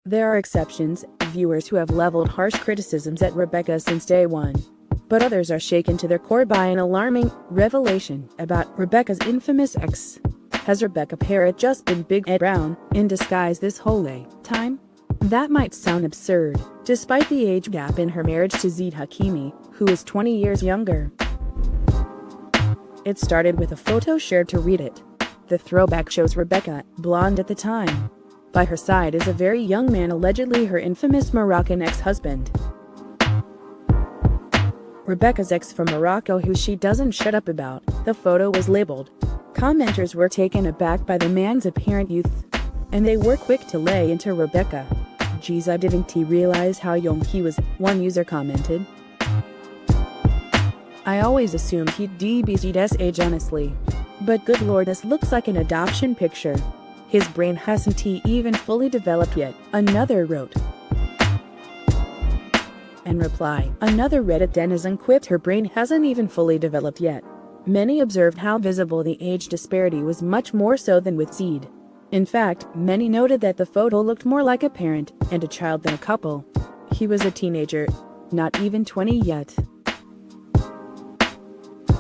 There are exceptions, viewers who have leveled harsh criticisms at Rebecca since day one. But others are shaken to their core by an alarming revelation about Rebecca's infamous ex. Has Rebecca Parrott just been Big Ed Brown in disguise this whole time? That might sound absurd, despite the age gap in her marriage to Zied Hakimi, who is 20 years younger. It started with a photo shared to Reddit. The throwback shows Rebecca, blonde at the time. By her side is a very young man, allegedly her infamous Moroccan ex-husband. Rebecca's ex from Morocco, who she doesn't shut up about. The photo was labeled. Commenters were taken aback by the man's apparent youth, and they were quick to lay into Rebecca. "Geez, I didn't realize how young he was," one user commented. "I always assumed he'd be Zied's age, honestly. But good lord, this looks like an adoption picture. His brain hasn't even fully developed yet," another wrote. In reply, another Reddit denizen quipped, "Her brain hasn't even fully developed yet." Many observed how visible the age disparity was, much more so than with Zied. In fact, many noted that the photo looked more like a parent and a child than a couple. He was a teenager, not even 20 yet.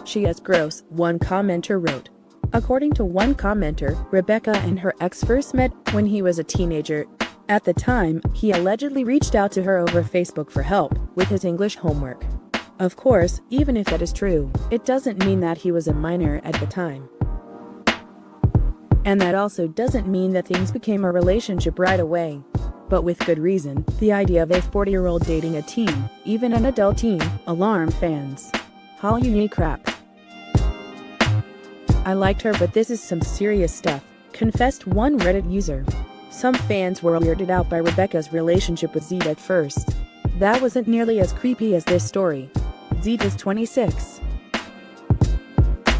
"She is gross," one commenter wrote. According to one commenter, Rebecca and her ex first met when he was a teenager. At the time, he allegedly reached out to her over Facebook for help with his English homework. Of course, even if that is true, it doesn't mean that he was a minor at the time. And that also doesn't mean that things became a relationship right away. But with good reason. The idea of a 40-year-old dating a teen, even an adult teen, alarmed fans. "Holy crap. I liked her, but this is some serious stuff," confessed one Reddit user. Some fans were weirded out by Rebecca's relationship with Zied at first. That wasn't nearly as creepy as this story. Zied is 26.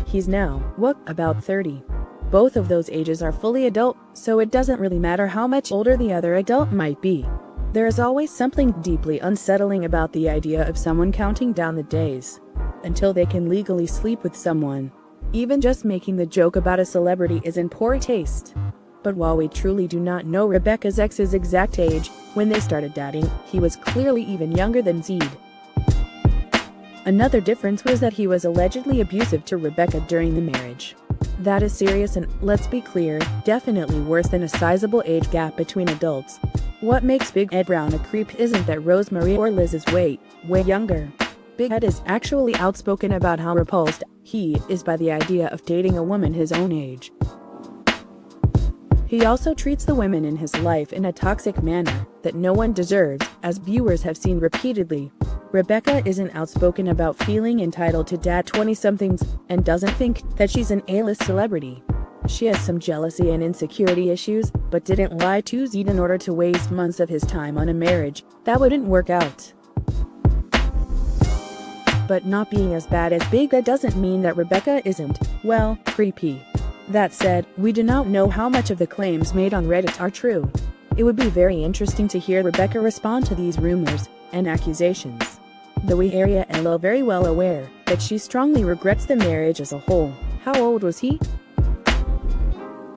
He's now, about 30. Both of those ages are fully adult, so it doesn't really matter how much older the other adult might be. There is always something deeply unsettling about the idea of someone counting down the days until they can legally sleep with someone. Even just making the joke about a celebrity is in poor taste. But while we truly do not know Rebecca's ex's exact age, when they started dating, he was clearly even younger than Zied. Another difference was that he was allegedly abusive to Rebecca during the marriage. That is serious and, let's be clear, definitely worse than a sizable age gap between adults. What makes Big Ed Brown a creep isn't that Rosemary or Liz is way younger. Big Ed is actually outspoken about how repulsed he is by the idea of dating a woman his own age. He also treats the women in his life in a toxic manner that no one deserves, as viewers have seen repeatedly. Rebecca isn't outspoken about feeling entitled to date 20-somethings and doesn't think that she's an A-list celebrity. She has some jealousy and insecurity issues, but didn't lie to Zied in order to waste months of his time on a marriage that wouldn't work out. But not being as bad as Big Ed doesn't mean that Rebecca isn't, creepy. That said, we do not know how much of the claims made on Reddit are true. It would be very interesting to hear Rebecca respond to these rumors and accusations. Though we are very well aware that she strongly regrets the marriage as a whole. How old was he?